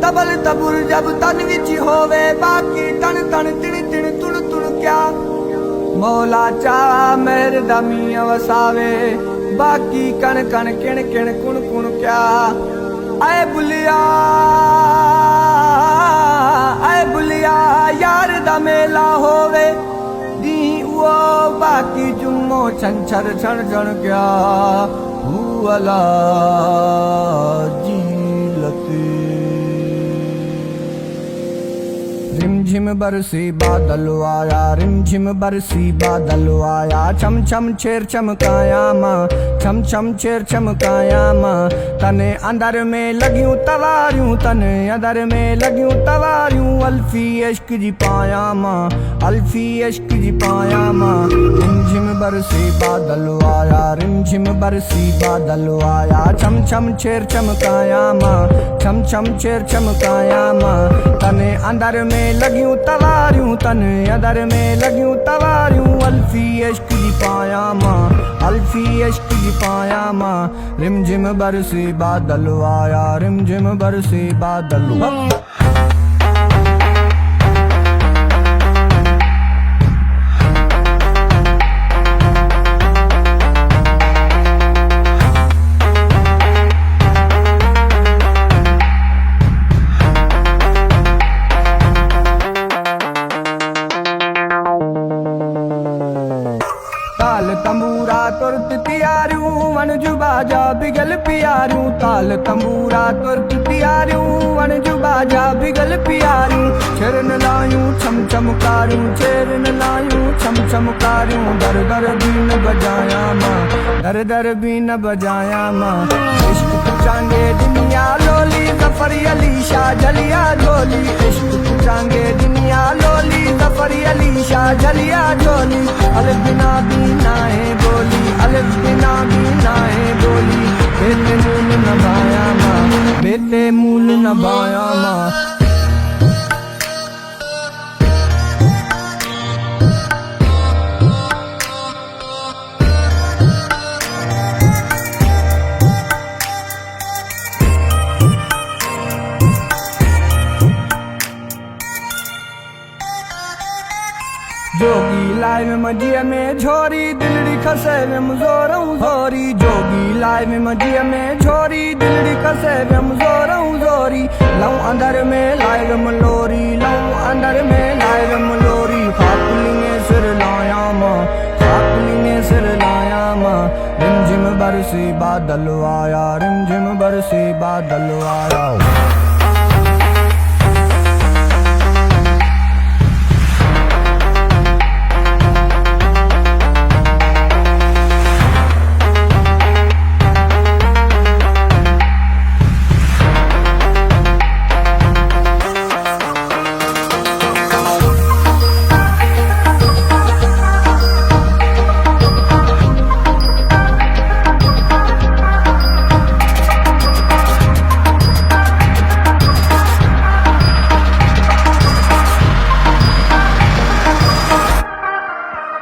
तबल तबुर जब तन विच होवे बाकी तन तन तिण तिण तुण तुण क्या। मौला चाह मेर दमी वसावे बाकी कण कण किण किण कुण कुण क्या। आए बुलिया यार दा मेला होवे दी वो बाकी जुम्मो छंछर छण छण क्या। अला जीलती रिमझिम बरसी बादल आया रिमझिम बरसी बादल आया। छम छम छेर चमकाया माँ छम छम छेर चमकाया माँ। तने अंदर में लगियूं तवारियूं तने अंदर में लगियूं तवारियूं। अल्फी इश्क जी पाया माँ अल्फी इश्क जी पाया माँ। रिमझिम बरसी बादल आया रिमझिम बरसी बादल आया। छम छम छेर चमकाया माँ छम छम छेर चमकाया माँ। तने अंदर में लगियूं तवारियूं तने अंदर में लगियूं तवारियूं। अल्फी इश्क जी पाया माँ अल्फी इश्क जी पाया माँ। रिमझिम बरसी बादल आया रिमझिम बरसी बादल। ताल तंबूरा तुरत तियारियूं वणजू बाजा बिगल पियारियूं। ताल तंबूरा तुरत तियारियूं वणजू बाजा बिगल पियारियूं। छेरन लायूं छम छमकारियूं छेरन लायूं छम छमकारियूं। दर दर भी न बजाया माँ दर दर भी न बजाया माँ। इश्क पुचांगे दुनिया लोली जफरी अली शाह जलिया झोली। इश्क पुचांगे दुनिया लोली जफरी अली शाह जलिया झोली। अलग बिना भी नाए बोली अलग बिना भी नाए बोली। बेटे मूल नभाया माँ बेटे मूल नभाया माँ। जोगी लाइव मजिया में झोरी दिलड़ी खसे वे मुजोरऊं झोरी। जोगी लाइव मजिया में झोरी दिलड़ी खसे वे मुजोरऊं झोरी। लऊं अंदर में लाइव मलोरी लऊं अंदर में लाइव